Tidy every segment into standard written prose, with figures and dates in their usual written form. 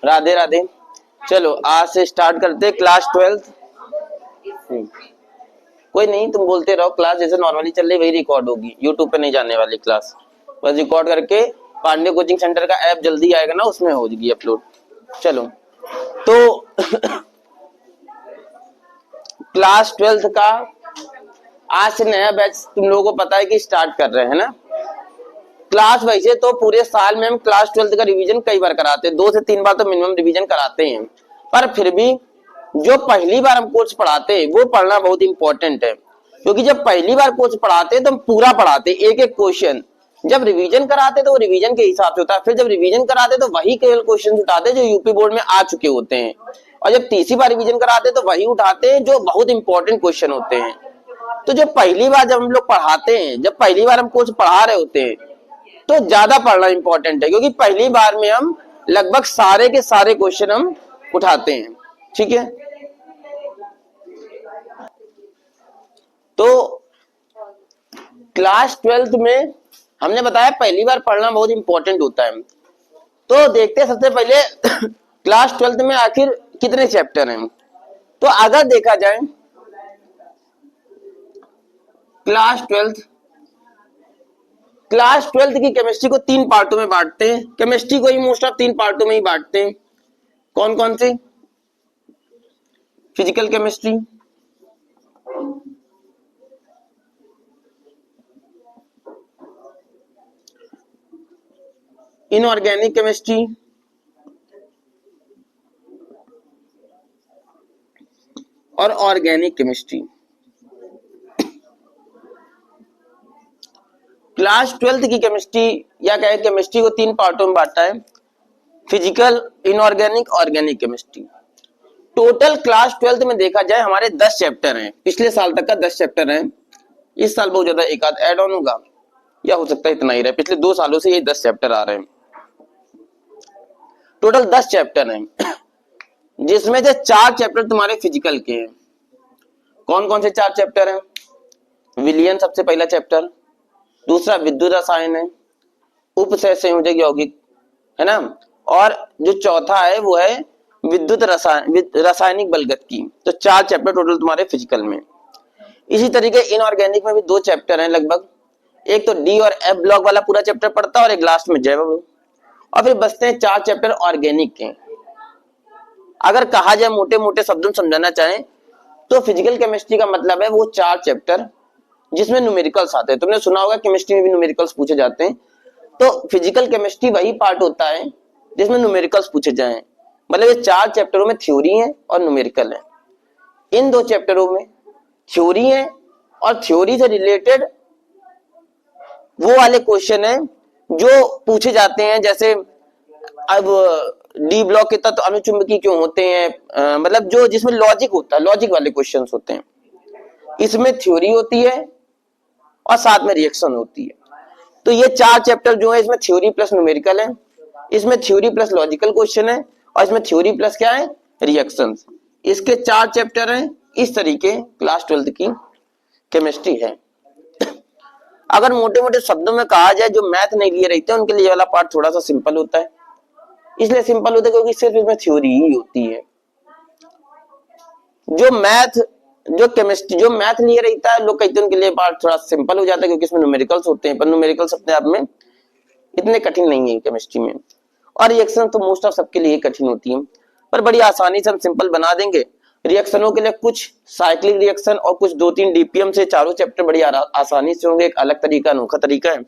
राधे राधे। चलो आज से स्टार्ट करते क्लास 12। कोई नहीं, तुम बोलते रहो, क्लास जैसे नॉर्मली चल रही वही रिकॉर्ड होगी, यूट्यूब पे नहीं जाने वाली क्लास। बस रिकॉर्ड करके पांडे कोचिंग सेंटर का ऐप जल्दी आएगा ना, उसमें होगी अपलोड। चलो तो क्लास 12 का आज से नया बैच तुम लोगों को पता है कि स्टार्ट कर रहे हैं ना। क्लास वैसे तो पूरे साल में हम क्लास 12 का रिवीजन कई बार कराते हैं, 2 से 3 बार तो मिनिमम रिवीजन कराते हैं, पर फिर भी जो पहली बार हम कोर्स पढ़ाते हैं वो पढ़ना बहुत इंपॉर्टेंट है, क्योंकि जब पहली बार कोर्स पढ़ाते हैं तो हम पूरा पढ़ाते हैं, एक एक क्वेश्चन। जब रिवीजन कराते तो वो रिवीजन के हिसाब से होता है, फिर जब रिवीजन कराते तो वही केवल क्वेश्चन उठाते जो यूपी बोर्ड में आ चुके होते हैं, और जब तीसरी बार रिवीजन कराते तो वही उठाते हैं जो बहुत इंपॉर्टेंट क्वेश्चन होते हैं। तो जब पहली बार जब हम लोग पढ़ाते हैं, जब पहली बार हम कोर्स पढ़ा रहे होते हैं तो ज्यादा पढ़ना इंपॉर्टेंट है, क्योंकि पहली बार में हम लगभग सारे के सारे क्वेश्चन हम उठाते हैं। ठीक है, तो क्लास 12 में हमने बताया पहली बार पढ़ना बहुत इंपॉर्टेंट होता है। तो देखते हैं सबसे पहले क्लास 12 में आखिर कितने चैप्टर हैं। तो अगर देखा जाए क्लास 12 की केमिस्ट्री को 3 पार्टों में बांटते हैं। केमिस्ट्री को ही मोस्ट ऑफ 3 पार्टों में ही बांटते हैं। कौन कौन से? फिजिकल केमिस्ट्री, इनऑर्गेनिक केमिस्ट्री और ऑर्गेनिक केमिस्ट्री। क्लास 12 की केमिस्ट्री या कहे केमिस्ट्री को 3 पार्टों में बांटा है, physical, inorganic, organic chemistry. Total class 12 में देखा जाए हमारे 10 चैप्टर हैं। पिछले साल तक का 10 चैप्टर हैं, इस साल बहुत ज्यादा एक आध ऐड ऑन होगा, या हो सकता है इतना ही रहे। पिछले 2 सालों से ये 10 चैप्टर आ रहे हैं। टोटल 10 चैप्टर हैं, जिसमें से 4 चैप्टर तुम्हारे फिजिकल के हैं। कौन कौन से 4 चैप्टर हैं? विलियन सबसे पहला चैप्टर, दूसरा विद्युत रसायन है, उपसय संयोजक यौगिक है ना, और जो चौथा है वो है विद्युत रासायनिक बलगत। तो 4 चैप्टर टोटल तुम्हारे फिजिकल में। इसी तरीके इनऑर्गेनिक में भी 2 चैप्टर हैं लगभग, एक तो डी और एफ ब्लॉक वाला पूरा चैप्टर पढ़ता है और एक लास्ट में जैव, और फिर बचते हैं 4 चैप्टर ऑर्गेनिक के। अगर कहा जाए मोटे मोटे शब्दों में समझाना चाहें तो फिजिकल केमिस्ट्री का मतलब है वो 4 चैप्टर जिसमें न्यूमेरिकल्स आते हैं। तुमने सुना होगा केमिस्ट्री में भी न्यूमेरिकल्स पूछे जाते हैं, तो फिजिकल केमिस्ट्री वही पार्ट होता है जिसमें न्यूमेरिकल्स पूछे जाएं। मतलब ये 4 चैप्टरों में थ्योरी है और न्यूमेरिकल है। इन 2 चैप्टरों में थ्योरी है और थ्योरी से रिलेटेड वो वाले क्वेश्चन है जो पूछे जाते हैं, जैसे अब डी ब्लॉक के तत्व अनुचुंबकीय क्यों होते हैं, मतलब जो जिसमें लॉजिक होता है, लॉजिक वाले क्वेश्चंस होते हैं। इसमें थ्योरी होती है और साथ में रिएक्शन होती है। तो ये 4 चैप्टर जो है इसमें थ्योरी प्लस न्यूमेरिकल है, इसमें थ्योरी प्लस लॉजिकल क्वेश्चन है, और इसमें थ्योरी प्लस क्या है? रिएक्शंस। इसके 4 चैप्टर हैं। इस तरीके क्लास 12 की केमिस्ट्री है। अगर मोटे मोटे शब्दों में कहा जाए जो मैथ नहीं लिए रहते उनके लिए वाला पार्ट थोड़ा सा सिंपल होता है। इसलिए सिंपल होता है क्योंकि सिर्फ इसमें थ्योरी ही होती है। जो केमिस्ट्री जो मैथ लिए रहता है लोग कहते हैं उनके लिए पार्ट थोड़ा सिंपल हो जाता है, क्योंकि इसमें न्यूमेरिकल्स होते हैं, पर न्यूमेरिकल्स अपने आप में इतने कठिन नहीं है केमिस्ट्री में। और रिएक्शन तो मोस्ट ऑफ सबके लिए कठिन होती है, पर बड़ी आसानी से हम सिंपल बना देंगे। रिएक्शनों के लिए कुछ साइक्लिक रिएक्शन और कुछ 2-3 डीपीएम से चारों चैप्टर बड़ी आसानी से होंगे। एक अलग तरीका, अनोखा तरीका है।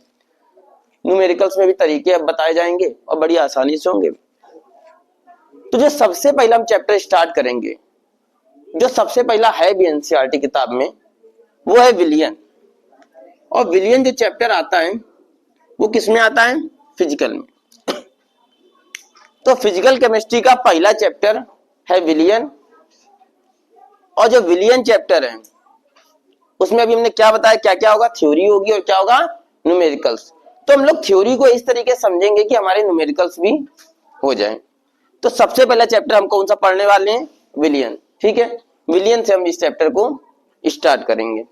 न्यूमेरिकल्स में भी तरीके अब बताए जाएंगे और बड़ी आसानी से होंगे। तो जो सबसे पहला हम चैप्टर स्टार्ट करेंगे, जो सबसे पहला है भी एनसीईआरटी किताब में, वो है विलियन। और विलियन जो चैप्टर आता है वो किस में आता है? फिजिकल में। तो फिजिकल केमिस्ट्री का पहला चैप्टर है विलियन, और जो विलियन चैप्टर है उसमें अभी हमने क्या बताया, क्या क्या होगा? थ्योरी होगी और क्या होगा? न्यूमेरिकल्स। तो हम लोग थ्योरी को इस तरीके से समझेंगे कि हमारे न्यूमेरिकल्स भी हो जाए। तो सबसे पहला चैप्टर हम कौन सा पढ़ने वाले हैं? विलियन। ठीक है, विलियन से हम इस चैप्टर को स्टार्ट करेंगे।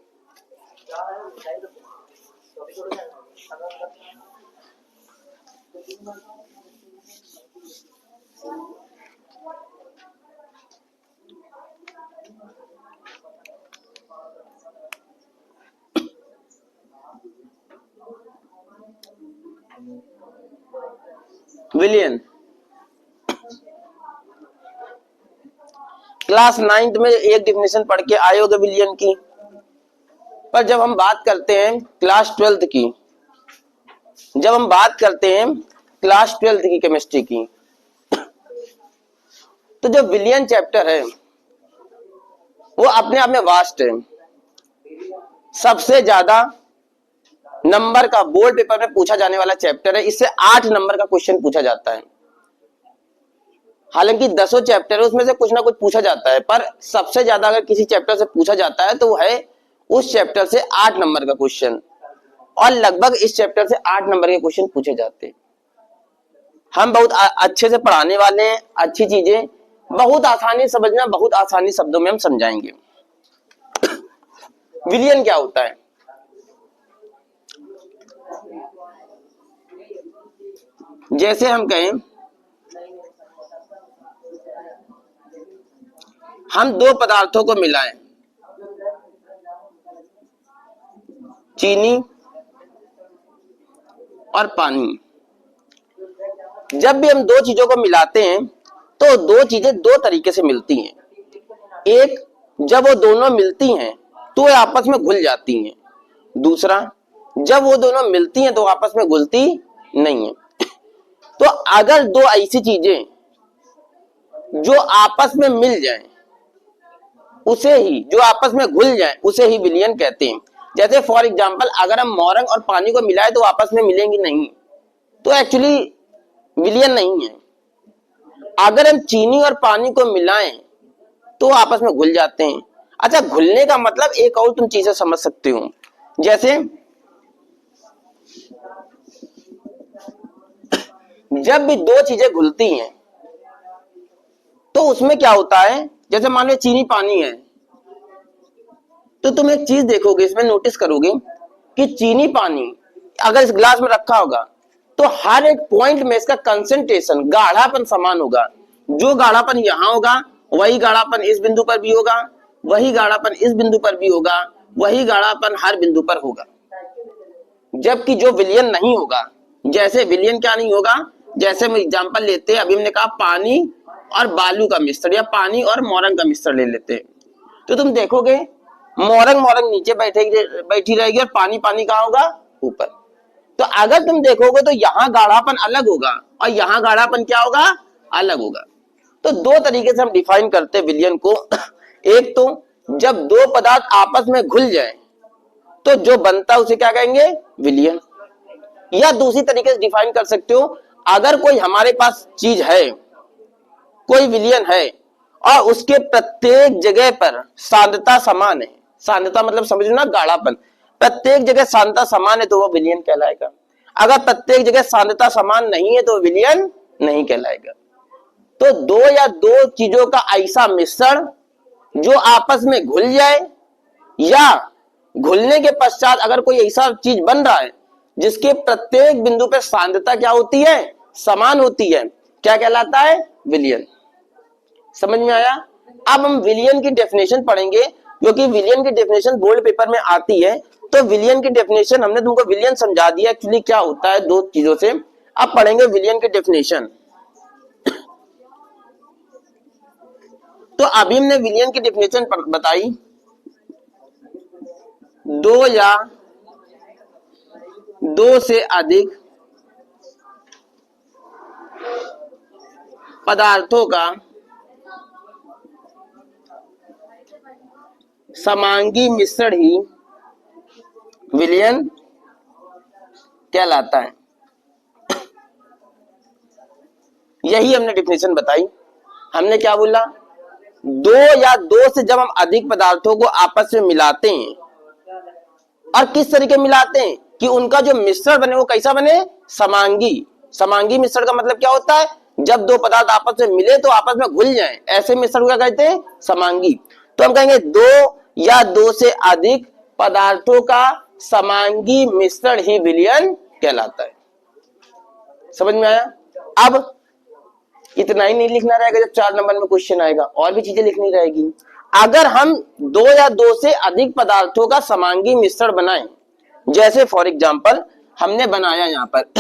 विलियन क्लास 9th में एक डेफिनेशन पढ़ के आए होगे विलियन की, पर जब हम बात करते हैं क्लास 12th की, जब हम बात करते हैं क्लास 12th की केमिस्ट्री की, तो जो विलियन चैप्टर है वो अपने आप में वास्ट है। सबसे ज्यादा नंबर का बोर्ड पेपर में पूछा जाने वाला चैप्टर है, इससे 8 नंबर का क्वेश्चन पूछा जाता है। हालांकि 10 चैप्टर है, उसमें से कुछ ना कुछ पूछा जाता है, पर सबसे ज्यादा अगर किसी चैप्टर से पूछा जाता है तो वो है उस चैप्टर से 8 नंबर का क्वेश्चन, और लगभग इस चैप्टर से 8 नंबर के क्वेश्चन पूछे जाते हैं। हम बहुत अच्छे से पढ़ाने वाले हैं, अच्छी चीजें बहुत आसानी समझना, बहुत आसानी शब्दों में हम समझाएंगे। विलियन क्या होता है? जैसे हम कहें हम दो पदार्थों को मिलाएं, चीनी और पानी। जब भी हम दो चीजों को मिलाते हैं तो दो चीजें दो तरीके से मिलती हैं। एक, जब वो दोनों मिलती हैं तो वे आपस में घुल जाती हैं। दूसरा, जब वो दोनों मिलती हैं तो आपस में घुलती नहीं है। तो अगर दो ऐसी चीजें जो आपस में मिल जाएं, उसे ही, जो आपस में घुल जाएं, उसे ही विलियन कहते हैं। जैसे फॉर एग्जांपल, अगर हम मोरंग और पानी को मिलाएं तो आपस में मिलेंगी नहीं, तो एक्चुअली विलियन नहीं है। अगर हम चीनी और पानी को मिलाएं तो आपस में घुल जाते हैं। अच्छा, घुलने का मतलब एक और तुम चीजें समझ सकते हो। जैसे जब भी दो चीजें घुलती हैं तो उसमें क्या होता है, जैसे मान लो चीनी पानी है, तो तुम एक चीज देखोगे, इसमें नोटिस करोगे कि चीनी पानी अगर इस ग्लास में रखा होगा तो हर एक पॉइंट में इसका कंसंट्रेशन, गाढ़ापन समान होगा। जो गाढ़ापन यहां होगा वही गाढ़ापन इस बिंदु पर भी होगा, वही गाढ़ापन इस बिंदु पर भी होगा, वही गाढ़ापन हर बिंदु पर होगा। जबकि जो विलियन नहीं होगा, जैसे विलियन क्या नहीं होगा, जैसे हम एग्जांपल लेते हैं, अभी हमने कहा पानी और बालू का मिश्रण या पानी और मोरंग का मिश्रण ले लेते हैं, तो तुम देखोगे मोरंग नीचे बैठी रहेगी और पानी कहाँ होगा, ऊपर। तो अगर तुम देखोगे तो यहाँ गाढ़ापन अलग होगा और यहाँ गाढ़ापन क्या होगा, अलग होगा। तो दो तरीके से हम डिफाइन करते हैं विलियन को। एक तो जब दो पदार्थ आपस में घुल जाए तो जो बनता है उसे क्या कहेंगे, विलियन। या दूसरी तरीके से डिफाइन कर सकते हो, अगर कोई हमारे पास चीज है, कोई विलियन है और उसके प्रत्येक जगह पर सांद्रता समान है, सांद्रता मतलब समझो ना, गाढ़ापन, प्रत्येक जगह सांद्रता समान है तो वो विलियन कहलाएगा। अगर प्रत्येक जगह सांद्रता समान नहीं है तो विलियन नहीं कहलाएगा। तो दो या दो चीजों का ऐसा मिश्रण जो आपस में घुल जाए, या घुलने के पश्चात अगर कोई ऐसा चीज बन रहा है जिसके प्रत्येक बिंदु पर सांद्रता क्या होती है, समान होती है, क्या कहलाता है, विलियन। समझ में आया? अब हम विलियन की डेफिनेशन पढ़ेंगे, क्योंकि विलियन की डेफिनेशन बोर्ड पेपर में आती है। तो विलियन की डेफिनेशन, हमने तुमको विलियन समझा दिया एक्चुअली क्या होता है दो चीजों से। अब पढ़ेंगे विलियन की डेफिनेशन। तो अभी हमने विलियन की डेफिनेशन बताई, दो या दो से अधिक पदार्थों का समांगी मिश्रण ही विलियन कहलाता है। यही हमने डेफिनेशन बताई। हमने क्या बोला, दो या दो से जब हम अधिक पदार्थों को आपस में मिलाते हैं, और किस तरीके मिलाते हैं कि उनका जो मिश्रण बने वो कैसा बने, समांगी। समांगी मिश्रण का मतलब क्या होता है, जब दो पदार्थ आपस में मिले तो आपस में घुल जाएं, ऐसे मिश्रण को क्या कहते हैं, समांगी। तो हम कहेंगे दो या दो से अधिक पदार्थों का समांगी मिश्रण ही विलियन कहलाता है। समझ में आया? अब इतना ही नहीं लिखना रहेगा जब 4 नंबर में क्वेश्चन आएगा, और भी चीजें लिखनी रहेगी। अगर हम 2 या 2 से अधिक पदार्थों का समांगी मिश्रण बनाएं, जैसे फॉर एग्जांपल हमने बनाया यहां पर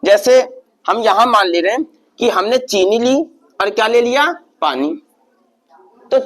जैसे हम यहां मान ले रहे हैं कि हमने चीनी ली और क्या ले लिया, पानी। तो